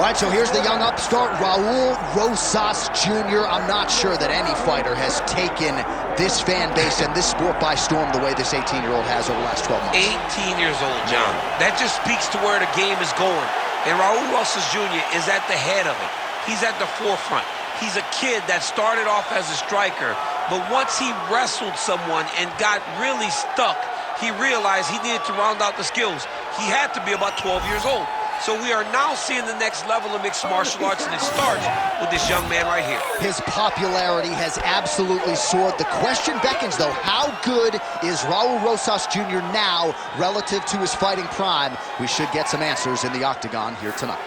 All right, so here's the young upstart, Raul Rosas Jr. I'm not sure that any fighter has taken this fan base and this sport by storm the way this 18-year-old has over the last 12 months. 18 years old, John. That just speaks to where the game is going. And Raul Rosas Jr. is at the head of it. He's at the forefront. He's a kid that started off as a striker, but once he wrestled someone and got really stuck, he realized he needed to round out the skills. He had to be about 12 years old. So we are now seeing the next level of mixed martial arts, and it starts with this young man right here. His popularity has absolutely soared. The question beckons, though, how good is Raul Rosas Jr. now relative to his fighting prime? We should get some answers in the octagon here tonight.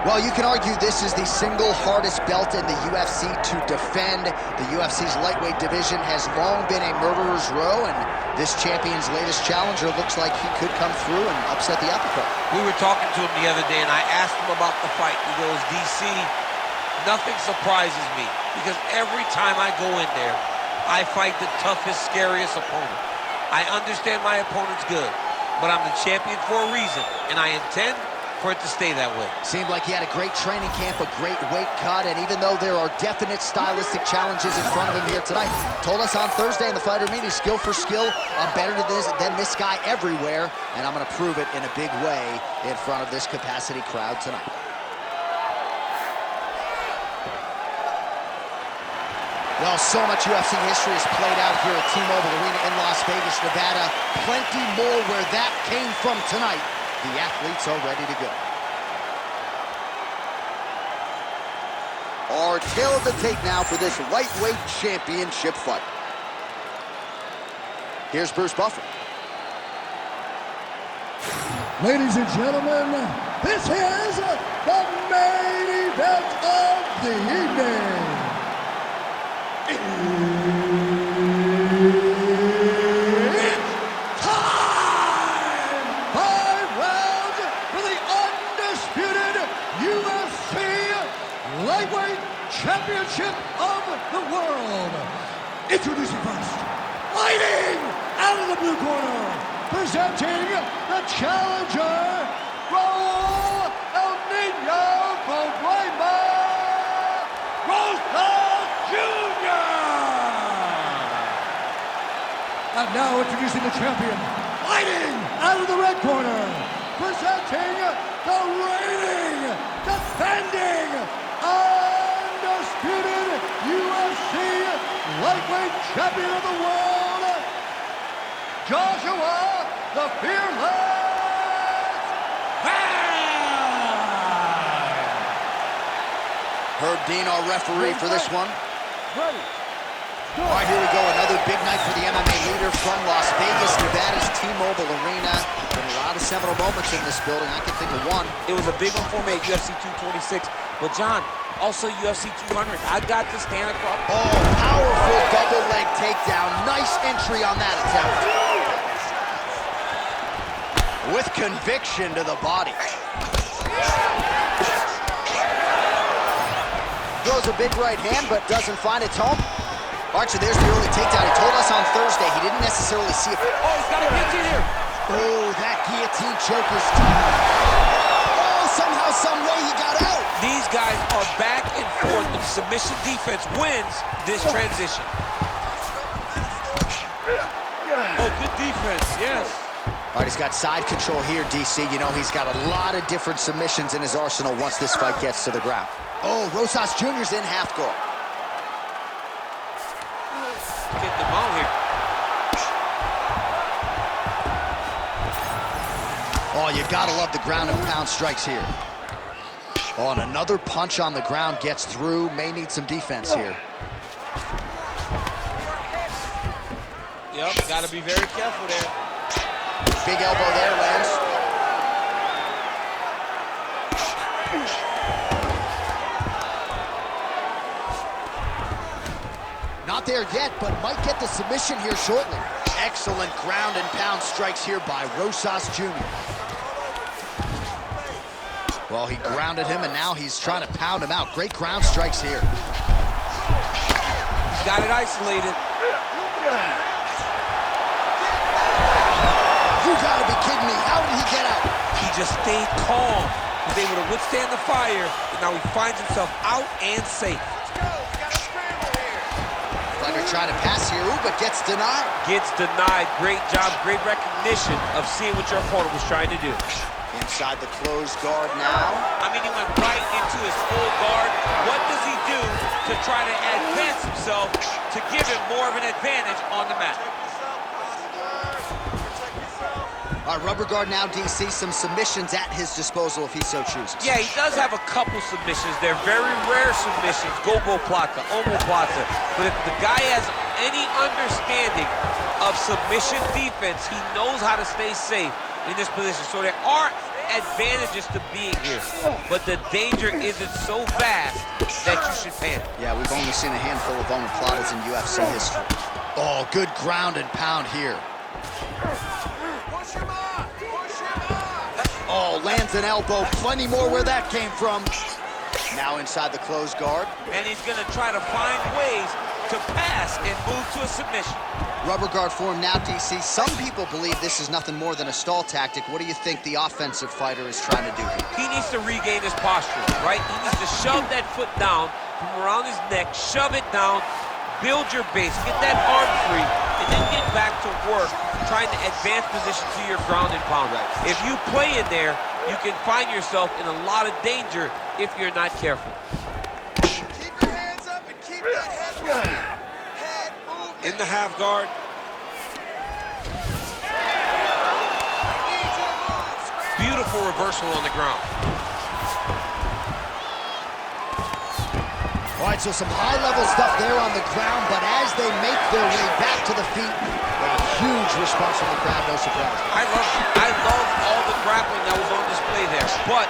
Well, you can argue this is the single hardest belt in the UFC to defend. The UFC's lightweight division has long been a murderer's row, and this champion's latest challenger looks like he could come through and upset the apple cart. We were talking to him the other day, and I asked him about the fight. He goes, DC, nothing surprises me, because every time I go in there, I fight the toughest, scariest opponent. I understand my opponent's good, but I'm the champion for a reason, and I intend for it to stay that way. Seemed like he had a great training camp, a great weight cut, and even though there are definite stylistic challenges in front of him here tonight, told us on Thursday in the fighter meeting, skill for skill, I'm better than this guy everywhere, and I'm going to prove it in a big way in front of this capacity crowd tonight. Well, so much UFC history has played out here at T-Mobile Arena in Las Vegas, Nevada. Plenty more where that came from tonight. The athletes are ready to go. Our tale of the tape now for this lightweight championship fight. Here's Bruce Buffer. Ladies and gentlemen, this is the main event of the evening. Championship of the world. Introducing first, fighting out of the blue corner, presenting the challenger, Raul El Niño Problema Rosas Jr. And now introducing the champion, fighting out of the red corner, presenting the reigning, defending, undisputed UFC lightweight champion of the world, Joshua the Fearless Herb Dean, our referee for this one. All right, here we go. Another big night for the MMA leader from Las Vegas, Nevada's T-Mobile Arena. Been a lot of seminal moments in this building. I can think of one. It was a big one for me at UFC 226. But, John, also UFC 200. I got to stand across. Oh, powerful double leg takedown. Nice entry on that attempt. With conviction to the body. Throws a big right hand, but doesn't find its home. All right, so there's the early takedown. He told us on Thursday he didn't necessarily see it. Oh, he's got a guillotine here. Oh, that guillotine choke is tough. Oh, somehow, some way he got out. These guys are back and forth. The submission defense wins this transition. Oh, good defense, yes. All right, he's got side control here, DC. You know, he's got a lot of different submissions in his arsenal once this fight gets to the ground. Oh, Rosas Jr.'s in half guard. Getting the ball here. Oh, you gotta love the ground and pound strikes here. Oh, and another punch on the ground gets through. May need some defense here. Yep, got to be very careful there. Big elbow there, lands. Not there yet, but might get the submission here shortly. Excellent ground and pound strikes here by Rosas Jr. Well, he grounded him, and now he's trying to pound him out. Great ground strikes here. He's got it isolated. You gotta be kidding me. How did he get out? He just stayed calm. Was able to withstand the fire, and now he finds himself out and safe. Fighter trying to pass here, ooh, but gets denied. Gets denied. Great job, great recognition of seeing what your opponent was trying to do. Inside the closed guard now. I mean, he went right into his full guard. What does he do to try to advance himself to give him more of an advantage on the mat? All right, rubber guard now, DC. Some submissions at his disposal if he so chooses. Yeah, he does have a couple submissions. They're very rare submissions. Gobo plata, omoplata. But if the guy has any understanding of submission defense, he knows how to stay safe in this position. So there are advantages to being here, but the danger isn't so vast that you should panic. Yeah, we've only seen a handful of omoplatas in UFC history. Oh, good ground and pound here. Oh, lands an elbow. Plenty more where that came from. Now inside the closed guard. And he's going to try to find ways to pass and move to a submission. Rubber guard form now, DC. Some people believe this is nothing more than a stall tactic. What do you think the offensive fighter is trying to do here? He needs to regain his posture, right? He needs to shove that foot down from around his neck, shove it down, build your base, get that arm free, and then get back to work, trying to advance position to your ground and pound. If you play in there, you can find yourself in a lot of danger if you're not careful. Keep your hands up and keep that head moving. Head moving. In the half guard. Beautiful reversal on the ground. All right, so some high-level stuff there on the ground, but as they make their way back to the feet, a huge response from the crowd, no surprise. I love all the grappling that was on display there, but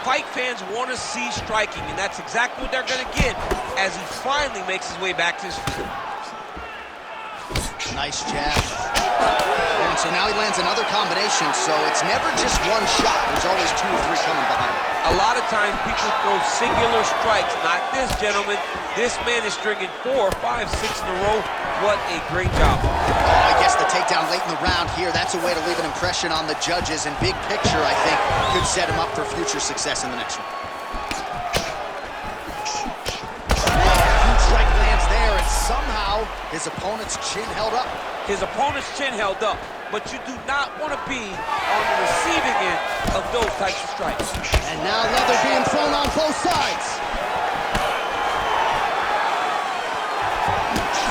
fight fans want to see striking, and that's exactly what they're going to get as he finally makes his way back to his feet. Nice jab. And so now he lands another combination, so it's never just one shot. There's always 2 or 3 coming behind. A lot of times people throw singular strikes. Not this, gentlemen. This man is stringing 4, 5, 6 in a row. What a great job. Oh, I guess the takedown late in the round here, that's a way to leave an impression on the judges. And big picture, I think, could set him up for future success in the next one. Huge strike lands there, and somehow his opponent's chin held up. His opponent's chin held up, but you do not want to be on the receiving end of those types of strikes. And now leather being thrown on both sides.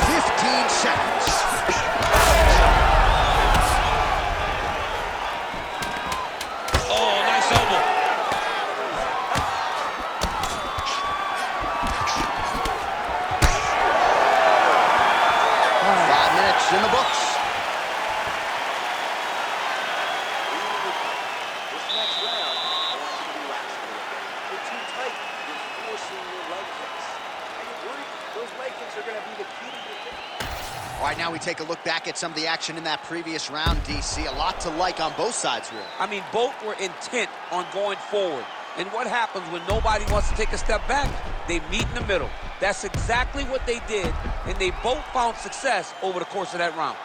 15 seconds. Oh, nice elbow. 5 minutes in the books. This next round, I want you to relax a little bit. You're too tight. You're forcing your leg kicks. Are you worried? Those leg kicks are going to be the key to your victory. All right, now we take a look back at some of the action in that previous round, DC. A lot to like on both sides, really. I mean, both were intent on going forward. And what happens when nobody wants to take a step back? They meet in the middle. That's exactly what they did, and they both found success over the course of that round.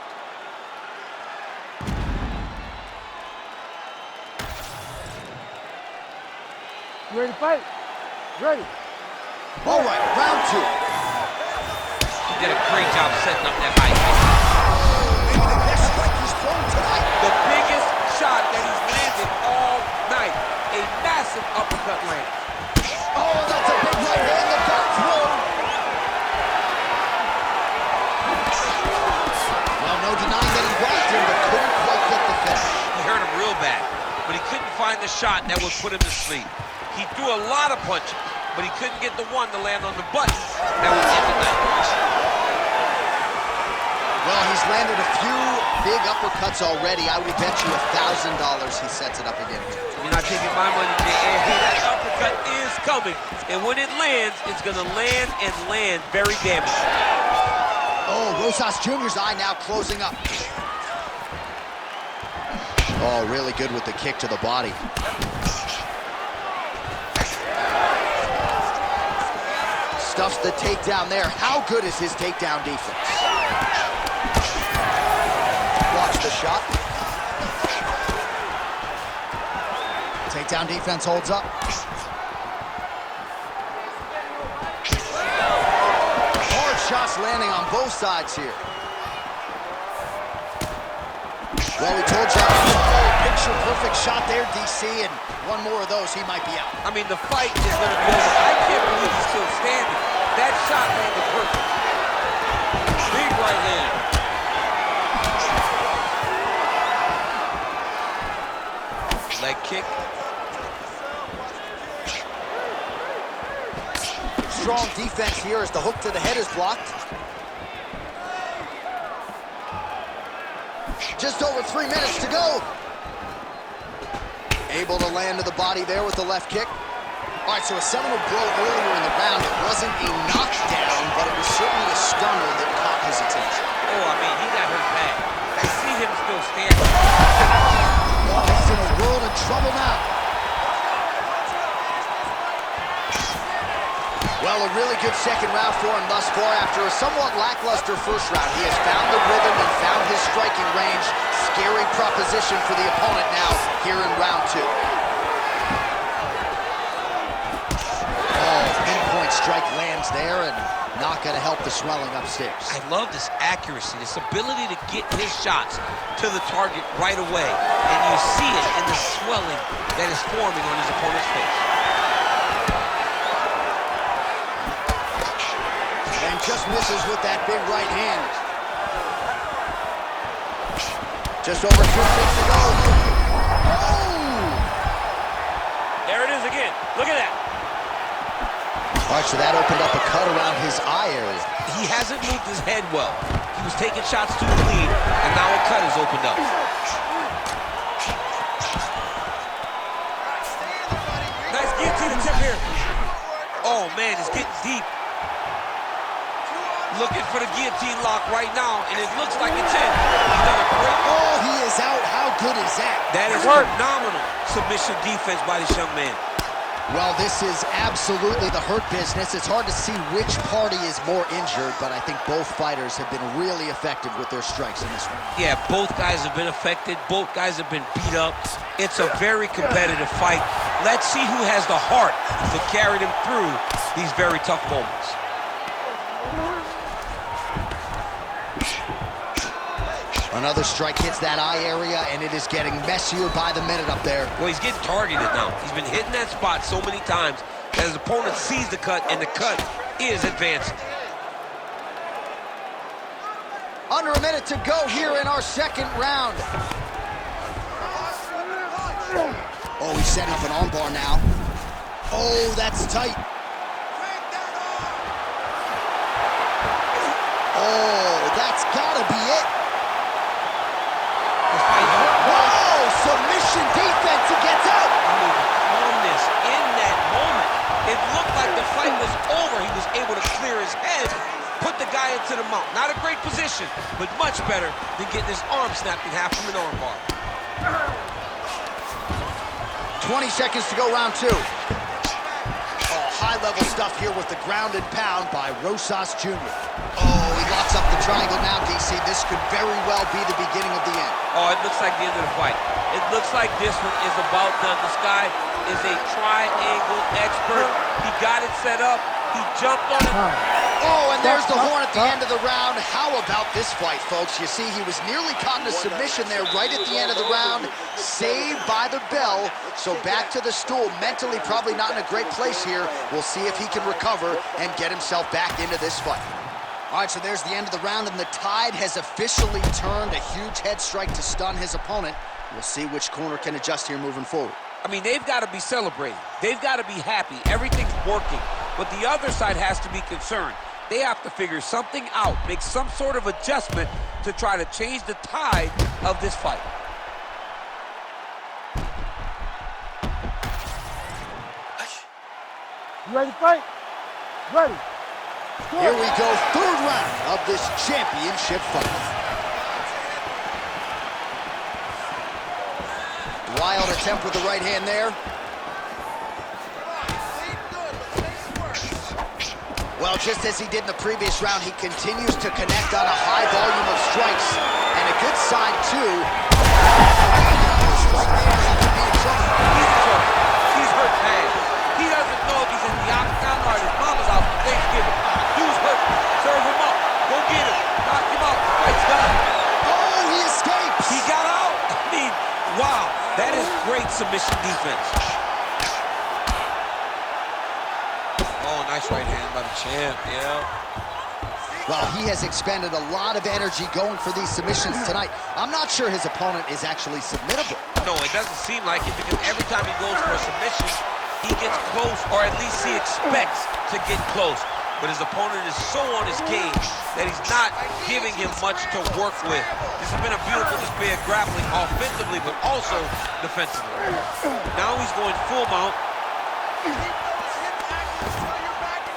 You ready to fight? Ready. All right, round 2. He did a great job setting up that high kick. Maybe the best strike he's thrown tonight. The biggest shot that he's landed all night. A massive uppercut land. Oh, that's a big right hand, the back throw. Well, no denying that he rocked him, but couldn't quite get the finish. He hurt him real bad, but he couldn't find the shot that would put him to sleep. He threw a lot of punches, but he couldn't get the one to land on the button that would end the night. Well, he's landed a few big uppercuts already. I will bet you $1,000 he sets it up again. You're not taking my money, J.A. That uppercut is coming, and when it lands, it's going to land and land very damaging. Oh, Rosas Jr.'s eye now closing up. Oh, really good with the kick to the body. Stuffs the takedown there. How good is his takedown defense? Watch the shot. Takedown defense holds up. Hard shots landing on both sides here. Well, we told you, picture-perfect shot there, DC, and one more of those, he might be out. I mean, the fight is going to be over. I can't believe he's still standing. That shot landed perfect. Big right hand. Leg kick. Strong defense here as the hook to the head is blocked. Just over 3 minutes to go. Able to land to the body there with the left kick. All right, so a seminal blow earlier in the round. It wasn't a knockdown, but it was certainly a stunner that caught his attention. Oh, I mean, he got hurt bad. I see him still standing. Oh, he's in a world of trouble now. Well, a really good second round for him thus far. After a somewhat lackluster first round, he has found the rhythm and found his striking range. Scary proposition for the opponent now here in round 2. Oh, pinpoint strike lands there and not going to help the swelling upstairs. I love this accuracy, this ability to get his shots to the target right away. And you see it in the swelling that is forming on his opponent's face. And just misses with that big right hand. Just over 2 minutes to go. Oh! There it is again. Look at that. All right, so that opened up a cut around his eye area. He hasn't moved his head well. He was taking shots to the lead, and now a cut has opened up. Nice guillotine tip here. Oh, man, it's getting deep. Looking for the guillotine lock right now, and it looks like it's in. He's done a great... Oh, he is out. How good is that? That is phenomenal submission defense by this young man. Well, this is absolutely the hurt business. It's hard to see which party is more injured, but I think both fighters have been really effective with their strikes in this one. Yeah, both guys have been affected. Both guys have been beat up. It's a very competitive fight. Let's see who has the heart to carry them through these very tough moments. Another strike hits that eye area, and it is getting messier by the minute up there. Well, he's getting targeted now. He's been hitting that spot so many times that his opponent sees the cut, and the cut is advancing. Under a minute to go here in our second round. Oh, he's setting up an armbar now. Oh, that's tight. Oh, that's gotta be it. Whoa, submission defense, he gets out. I mean, the calmness in that moment. It looked like the fight was over. He was able to clear his head, put the guy into the mount. Not a great position, but much better than getting his arm snapped in half from an armbar. 20 seconds to go, round 2. Oh, high-level stuff here with the ground and pound by Rosas Jr. Oh, he locks up the triangle now, DC. This could very well be the beginning of the end. Oh, it looks like the end of the fight. It looks like this one is about done. This guy is a triangle expert. He got it set up. He jumped on it. Oh, and there's the horn at the end of the round. How about this fight, folks? You see, he was nearly caught in a submission there right at the end of the round. Saved by the bell. So back to the stool. Mentally probably not in a great place here. We'll see if he can recover and get himself back into this fight. All right, so there's the end of the round, and the tide has officially turned. A huge head strike to stun his opponent. We'll see which corner can adjust here moving forward. I mean, they've got to be celebrating. They've got to be happy. Everything's working. But the other side has to be concerned. They have to figure something out, make some sort of adjustment to try to change the tide of this fight. You ready to fight? Ready. Here we go, third round of this championship fight. Wild attempt with the right hand there. Well, just as he did in the previous round, he continues to connect on a high volume of strikes. And a good sign, too. He's hurt bad. He doesn't know if he's in the octagon or his mama's out for Thanksgiving. Dude's hurt. Serve him up. Go get him. Knock him out. The fight's done. Oh, he escapes. He got out. I mean, wow. That is great submission defense. Oh, nice right hand by the champ, yeah. Well, he has expended a lot of energy going for these submissions tonight. I'm not sure his opponent is actually submittable. No, it doesn't seem like it, because every time he goes for a submission, he gets close, or at least he expects to get close. But his opponent is so on his game that he's not giving him much to work with. This has been a beautiful display of grappling offensively, but also defensively. Now he's going full mount.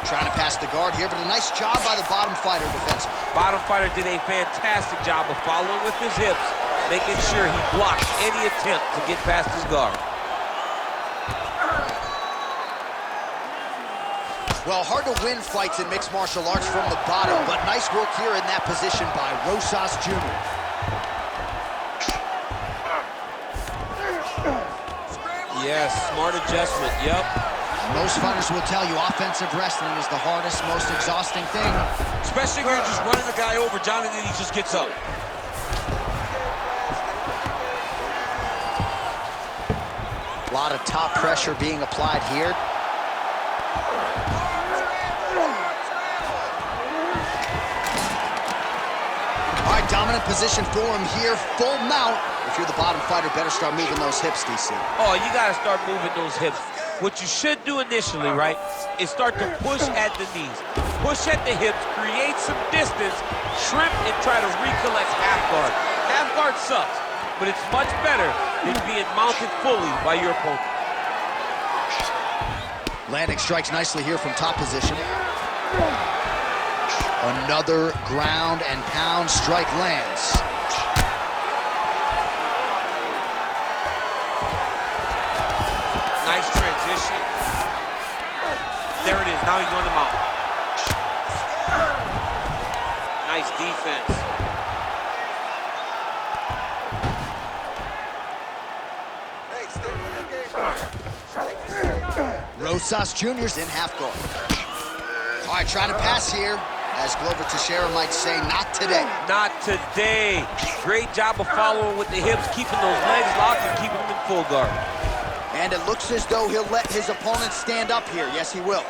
Trying to pass the guard here, but a nice job by the bottom fighter defensively. Bottom fighter did a fantastic job of following with his hips, making sure he blocked any attempt to get past his guard. Well, hard to win fights in mixed martial arts from the bottom, but nice work here in that position by Rosas Jr. Yes, smart adjustment, yep. Most fighters will tell you offensive wrestling is the hardest, most exhausting thing. Especially when you're just running the guy over, John, and then he just gets up. A lot of top pressure being applied here. All right, dominant position for him here, full mount. If you're the bottom fighter, better start moving those hips, DC. Oh, you got to start moving those hips. What you should do initially, right, is start to push at the knees. Push at the hips, create some distance, shrimp, and try to recollect half guard. Half guard sucks, but it's much better than being mounted fully by your opponent. Landing strikes nicely here from top position. Another ground and pound strike lands. Nice transition. There it is. Now he's on the mount. Nice defense. Rosas Jr.'s in half guard. All right, trying to pass here. As Glover Teixeira might say, not today. Not today. Great job of following with the hips, keeping those legs locked and keeping them in full guard. And it looks as though he'll let his opponent stand up here. Yes, he will.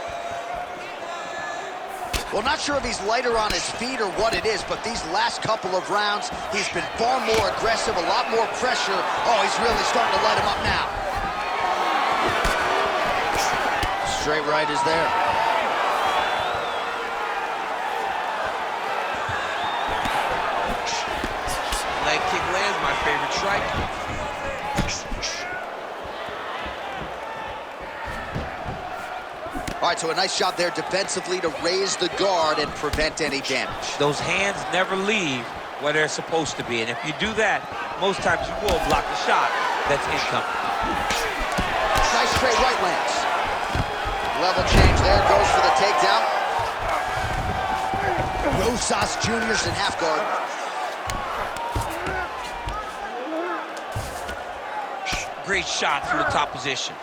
Well, not sure if he's lighter on his feet or what it is, but these last couple of rounds, he's been far more aggressive, a lot more pressure. Oh, he's really starting to light him up now. Straight right is there. Leg kick lands, my favorite strike. All right, so a nice job there defensively to raise the guard and prevent any damage. Those hands never leave where they're supposed to be, and if you do that, most times you will block the shot that's incoming. Nice straight right lands. Level change there, goes for the takedown. Rosas Jr.'s in half guard. Great shot from the top position.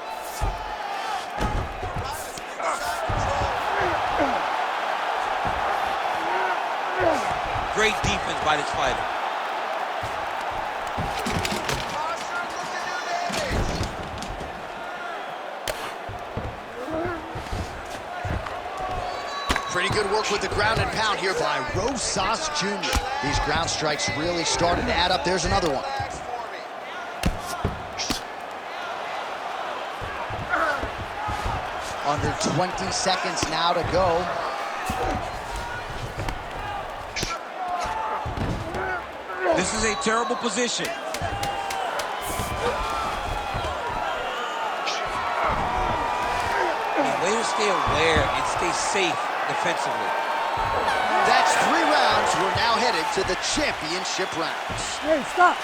Great defense by this fighter. Pretty good work with the ground and pound here by Rosas Jr. These ground strikes really started to add up. There's another one. Under 20 seconds now to go. This is a terrible position. Way to stay aware and stay safe defensively. That's 3 rounds. We're now headed to the championship rounds. Hey, stop.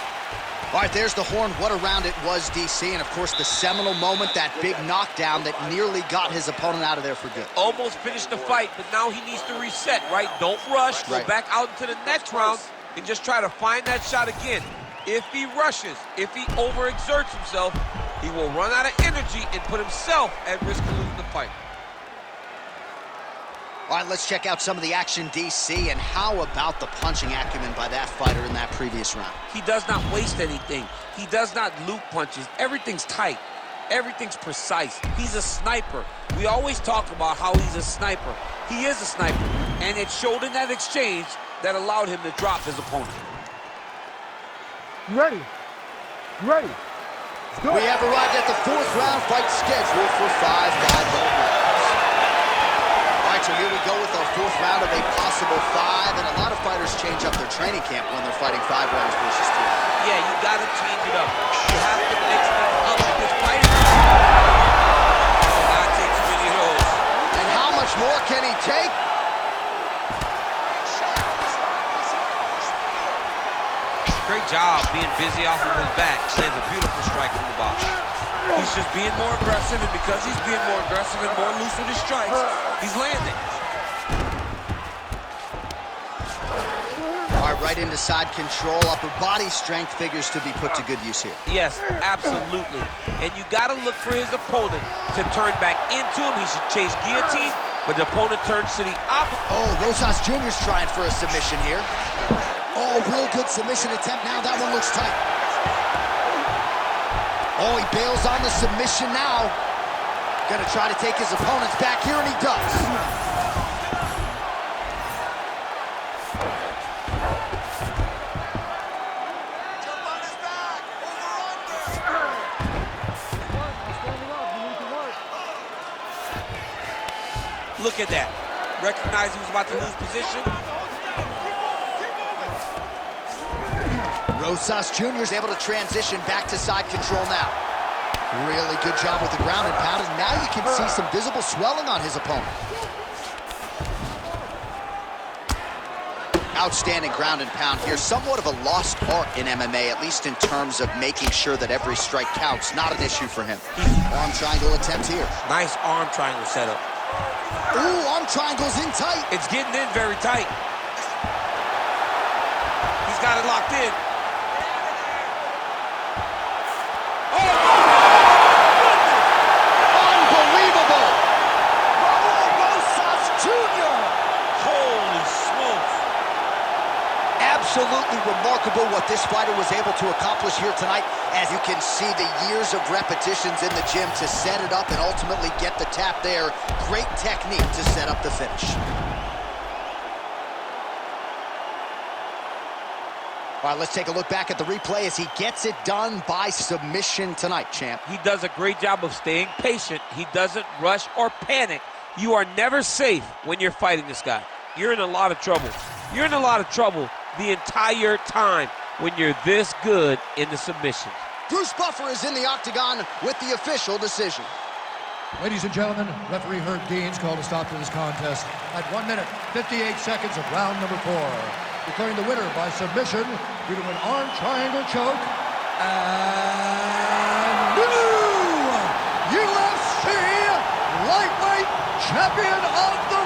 All right, there's the horn. What a round it was, DC. And, of course, the seminal moment, that big knockdown that nearly got his opponent out of there for good. Almost finished the fight, but now he needs to reset, right? Don't rush. Go back out into the next round and just try to find that shot again. If he rushes, if he overexerts himself, he will run out of energy and put himself at risk of losing the fight. All right, let's check out some of the action, DC, and how about the punching acumen by that fighter in that previous round? He does not waste anything. He does not loop punches. Everything's tight. Everything's precise. He's a sniper. We always talk about how he's a sniper. He is a sniper, and it showed in that exchange that allowed him to drop his opponent. You ready? You ready? We have arrived at the 4th round, fight scheduled for 5 5-0 rounds. All right, so here we go with our 4th round of a possible 5, and a lot of fighters change up their training camp when they're fighting 5 rounds versus 2. Yeah, you gotta change it up. You have to mix them up because fighting. Not take too many of those. And how much more can he take? Great job being busy off of his back. Lands a beautiful strike from the box. He's just being more aggressive, and because he's being more aggressive and more loose with his strikes, he's landing. All right, right into side control. Upper body strength figures to be put to good use here. Yes, absolutely. And you gotta look for his opponent to turn back into him. He should chase guillotine, but the opponent turns to the opposite. Oh, Rosas Jr.'s trying for a submission here. Oh, real good submission attempt now. That one looks tight. Oh, he bails on the submission now. Gonna try to take his opponents back here, and he does. Jump on his back. Over, under. Look at that. Recognize he was about to lose position. Rosas Jr. is able to transition back to side control now. Really good job with the ground and pound, and now you can see some visible swelling on his opponent. Outstanding ground and pound here. Somewhat of a lost art in MMA, at least in terms of making sure that every strike counts. Not an issue for him. Arm triangle attempt here. Nice arm triangle setup. Ooh, arm triangle's in tight. It's getting in very tight. He's got it locked in. Unbelievable! Raul Rosas Jr. Holy smokes. Absolutely remarkable what this fighter was able to accomplish here tonight. As you can see, the years of repetitions in the gym to set it up and ultimately get the tap there. Great technique to set up the finish. All right, let's take a look back at the replay as he gets it done by submission tonight, champ. He does a great job of staying patient. He doesn't rush or panic. You are never safe when you're fighting this guy. You're in a lot of trouble. You're in a lot of trouble the entire time when you're this good in the submissions. Bruce Buffer is in the octagon with the official decision. Ladies and gentlemen, referee Herb Dean's called a stop to this contest at 1 minute, 58 seconds of round number 4. Declaring the winner by submission due to an arm triangle choke, and new UFC lightweight champion of the